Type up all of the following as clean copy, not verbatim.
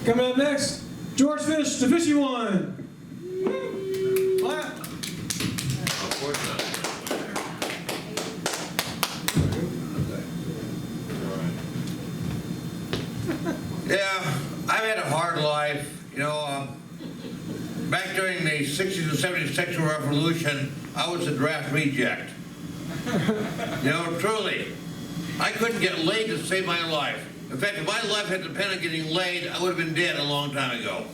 Coming up next, George Fish, the Fishy One. Clap. Of course not. Yeah, I've had a hard life. You know, back during the 60s and 70s sexual revolution, I was a draft reject. You know, truly, I couldn't get laid to save my life. In fact, if my life had depended on getting laid, I would have been dead a long time ago.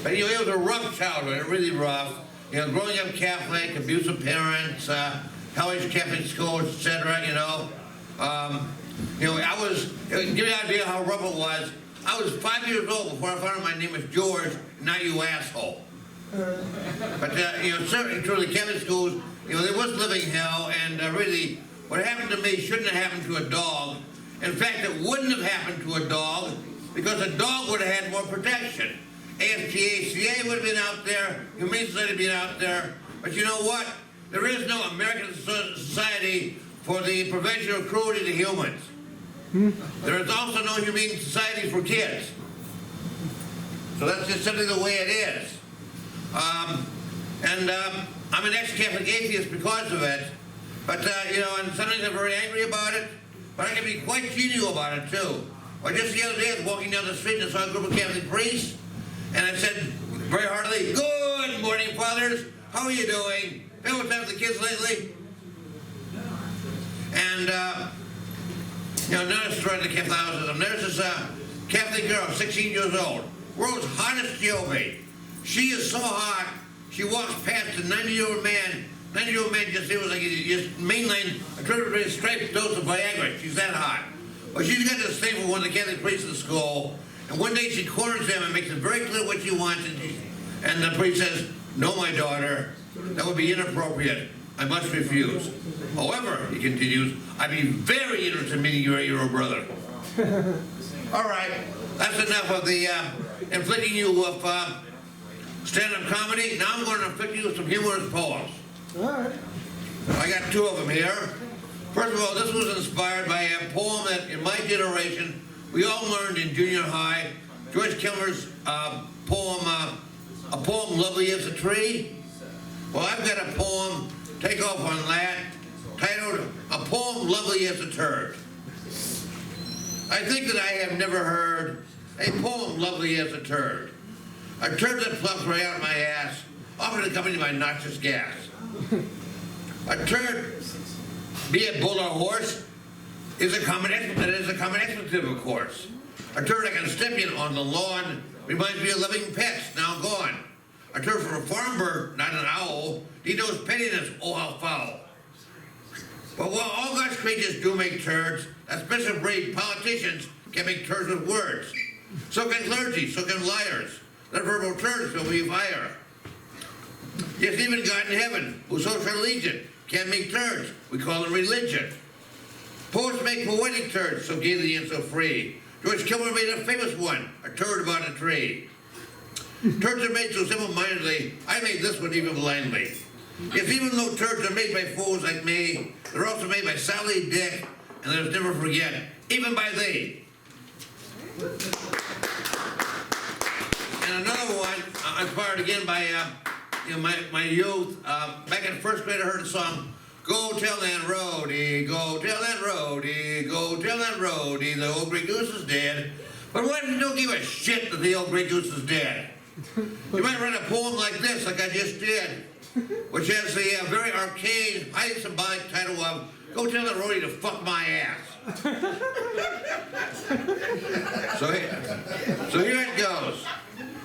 But you know, it was a rough childhood, really rough. You know, growing up Catholic, abusive parents, hellish Catholic schools, etc. You know, I was. Give you an idea how rough it was. I was 5 years old before I found out my name was George, not you asshole. But you know, certainly, truly, Catholic schools. You know, there was living hell, and really, what happened to me shouldn't have happened to a dog. In fact, it wouldn't have happened to a dog because a dog would have had more protection. ASPCA would have been out there, Humane Society would have been out there. But you know what? There is no American Society for the Prevention of Cruelty to Humans. There is also no Humane Society for kids. So that's just simply the way it is. I'm an ex-Catholic atheist because of it. But, you know, and sometimes I'm very angry about it. But I can be quite genial about it, too. Or just the other day, I was walking down the street and I saw a group of Catholic priests. And I said very heartily, "Good morning, fathers. How are you doing? Been what's happened to the kids lately?" And, you know, not destroying the Catholicism. There's this Catholic girl, 16 years old. World's hottest Jehovah. She is so hot, she walks past a 90-year-old man. 90-year-old man just feels like he just mainline a straight dose of Viagra. She's that hot. Well, she's got this thing for one of the Catholic priests in school, and one day she corners him and makes it very clear what she wants, and the priest says, "No, my daughter, that would be inappropriate. I must refuse. However," he continues, "I'd be very interested in meeting your 8-year-old brother." All right, that's enough of the inflicting you with stand-up comedy. Now I'm going to inflict you with some humorous poems. All right. I got two of them here. First of all, this was inspired by a poem that in my generation we all learned in junior high. Joyce Kilmer's poem, "A Poem Lovely as a Tree." Well, I've got a poem, take off on that, titled "A Poem Lovely as a Turd." I think that I have never heard a poem lovely as a turd. A turd that plucks right out of my ass, often accompanied by noxious gas. A turd, be it bull or horse, is a common expletive, of course. A turd like a recipient on the lawn reminds me of living pets now gone. A turd for a farm bird, not an owl, denotes pettiness, oh how foul. But while all God's creatures do make turds, a special breed politicians can make turds with words. So can clergy, so can liars. Their verbal turds will be fire. Yes, even God in heaven, whose social allegiance, can make turds. We call them religion. Poets make poetic turds, so gaily and so free. George Kilmer made a famous one, a turd about a tree. Turds are made so simple-mindedly, I made this one even blindly. Yes, even though turds are made by fools like me, they're also made by Sally, Dick, and let us never forget, even by thee. And another one, inspired again by my youth. Back in first grade, I heard a song, "Go tell that roadie, go tell that roadie, go tell that roadie, the old gray goose is dead." But what if you don't give a shit that the old gray goose is dead? You might write a poem like this, like I just did, which has the very arcane, highly symbolic title of "Go tell that roadie to fuck my ass." So here it goes.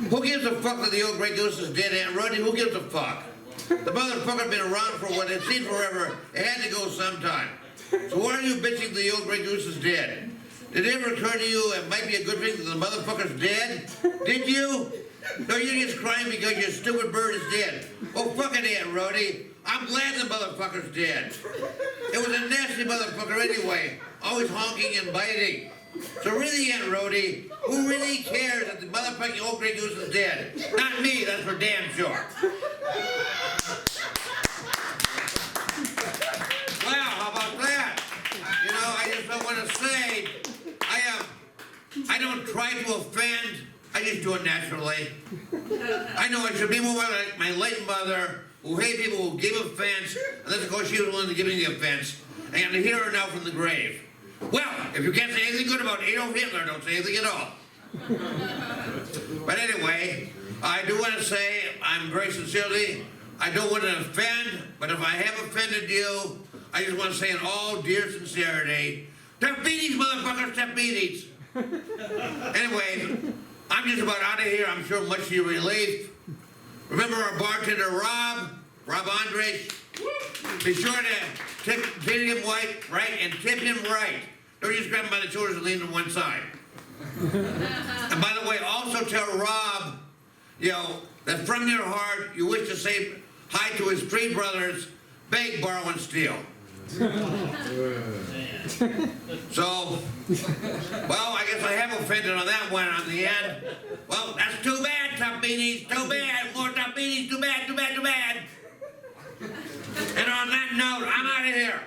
Who gives a fuck that the old gray goose is dead, Aunt Rodney? Who gives a fuck? The motherfucker's been around for what it seemed forever. It had to go sometime. So why are you bitching the old gray goose is dead? Did it ever occur to you it might be a good thing that the motherfucker's dead? Did you? No, you're just crying because your stupid bird is dead. Oh, fuck it, Aunt Rhodey. I'm glad the motherfucker's dead. It was a nasty motherfucker anyway, always honking and biting. So really, Aunt Rhodey, who really cares that the motherfucking old gray goose is dead? Not me, that's for damn sure. Wow, how about that? You know, I just don't want to say, I don't try to offend I just do it naturally. I know I should be more like my late mother, who hated people who gave offense, unless of course she was the one to give me the offense, and to hear her now from the grave. Well, if you can't say anything good about Adolf Hitler, don't say anything at all. But anyway, I do want to say, I'm very sincerely, I don't want to offend, but if I have offended you, I just want to say in all dear sincerity, Tapetes, motherfuckers, tapetes. Anyway, I'm just about out of here. I'm sure much to your relief. Remember our bartender, Rob Andres? Be sure to tip him right and tip him right. Don't just grab him by the shoulders and lean him one side. And by the way, also tell Rob, that from your heart you wish to say hi to his three brothers, beg, borrow, and steal. So, well, I guess I have offended on that one on the end. Well, that's too bad, tapetes, too bad. More tapetes, too bad, too bad, too bad. And on that note, I'm out of here.